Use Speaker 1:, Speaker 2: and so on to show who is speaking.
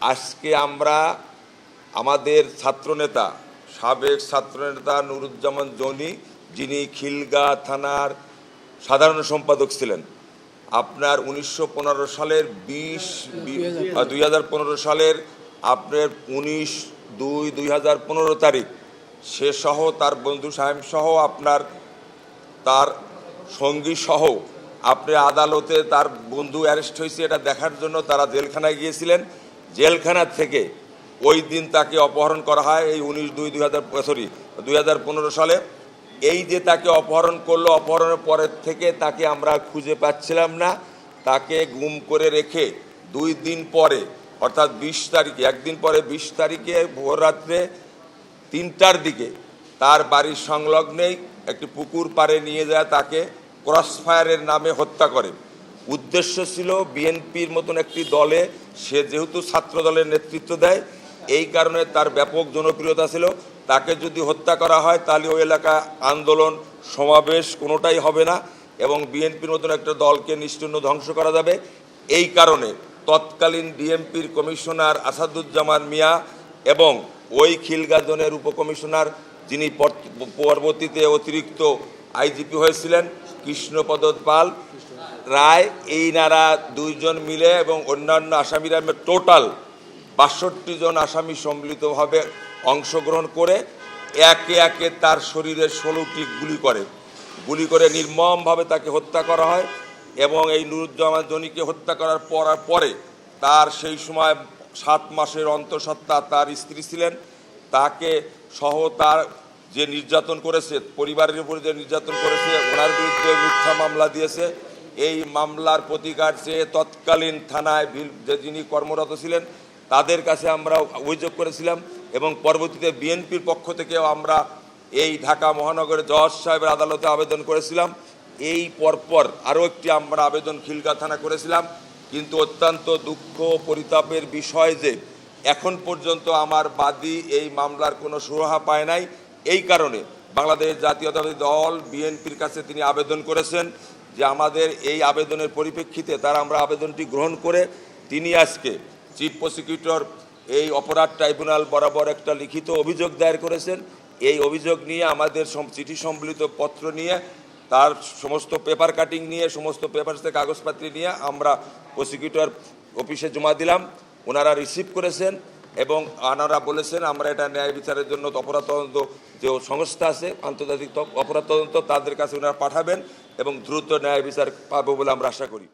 Speaker 1: আজকে আমরা আমাদের ছাত্রনেতা সাবেক ছাত্রনেতা নুরুজ্জামান জনি, যিনি খিলগাঁও থানার সাধারণ সম্পাদক ছিলেন, আপনার 1915 সালের 2015 সালের আপনার 19/2/2015 তারিখ সে সহ তার বন্ধু সাহেব সহ আপনার তার সঙ্গী সহ আপনি আদালতে তার বন্ধু অ্যারেস্ট হয়েছে এটা দেখার জন্য তারা জেলখানায় গিয়েছিলেন। জেলখানা থেকে ওই দিন তাকে অপহরণ করা হয় এই 2015 সালে। এই যে তাকে অপহরণ করলো, অপহরণের পরের থেকে তাকে আমরা খুঁজে পাচ্ছিলাম না। তাকে গুম করে রেখে 2 দিন পরে অর্থাৎ 20 তারিখে, একদিন পরে 20 তারিখে ভোররাত্রে 3টার দিকে তার বাড়ির সংলগ্নেই একটি পুকুর পাড়ে নিয়ে যায় তাকে ক্রসফায়ারের নামে হত্যা করে। উদ্দেশ্য ছিল বিএনপির মতন একটি দলে সে যেহেতু ছাত্র দলের নেতৃত্ব দেয়, এই কারণে তার ব্যাপক জনপ্রিয়তা ছিল। তাকে যদি হত্যা করা হয় তাহলে ওই এলাকা আন্দোলন সমাবেশ কোনোটাই হবে না এবং বিএনপির মতন একটা দলকে নিশ্চিহ্ন ধ্বংস করা যাবে। এই কারণে তৎকালীন ডিএমপির কমিশনার আসাদুজ্জামান মিয়া এবং ওই খিলগাঁও জোনের উপকমিশনার যিনি পরবর্তীতে অতিরিক্ত আইজিপি হয়েছিলেন কৃষ্ণপদ পাল রায়, এই নারা 2 জন মিলে এবং অন্যান্য আসামিরা টোটাল 62 জন আসামি সম্মিলিতভাবে অংশগ্রহণ করে একে একে তার শরীরে 16টি গুলি করে নির্মমভাবে তাকে হত্যা করা হয়। এবং এই নুরুজ্জামান জনিকে হত্যা করার পরে তার সেই সময় 7 মাসের অন্তঃসত্ত্বা তার স্ত্রী ছিলেন, তাকে সহ তার যে নির্যাতন করেছে, পরিবারের উপরে যে নির্যাতন করেছে, ওনার বিরুদ্ধে মিথ্যা মামলা দিয়েছে। এই মামলার প্রতিকার চেয়ে তৎকালীন থানায় যিনি কর্মরত ছিলেন তাদের কাছে আমরা অভিযোগ করেছিলাম এবং পরবর্তীতে বিএনপির পক্ষ থেকেও আমরা এই ঢাকা মহানগরের জজ সাহেবের আদালতে আবেদন করেছিলাম। এই পরপর আরও একটি আমরা আবেদন খিলগাঁও থানা করেছিলাম। কিন্তু অত্যন্ত দুঃখ পরিতাপের বিষয় যে এখন পর্যন্ত আমার বাদী এই মামলার কোনো সুরাহা পায় নাই। এই কারণে বাংলাদেশ জাতীয়তাবাদী দল বিএনপির কাছে তিনি আবেদন করেছেন যে আমাদের এই আবেদনের পরিপ্রেক্ষিতে তারা আমরা আবেদনটি গ্রহণ করে তিনি আজকে চিফ প্রসিকিউটর এই অপরাধ ট্রাইব্যুনাল বরাবর একটা লিখিত অভিযোগ দায়ের করেছেন। এই অভিযোগ নিয়ে আমাদের চিঠি সম্বলিত পত্র নিয়ে তার সমস্ত পেপার কাটিং নিয়ে সমস্ত পেপারসে কাগজপত্র নিয়ে আমরা প্রসিকিউটর অফিসে জমা দিলাম। ওনারা রিসিভ করেছেন এবং ওনারা বলেছেন আমরা এটা ন্যায় বিচারের জন্য অপরাধ তদন্ত যে সংস্থা আছে আন্তর্জাতিক অপরাধ তদন্ত তাদের কাছে ওনারা পাঠাবেন এবং দ্রুত ন্যায় বিচার পাবো বলে আমরা আশা করি।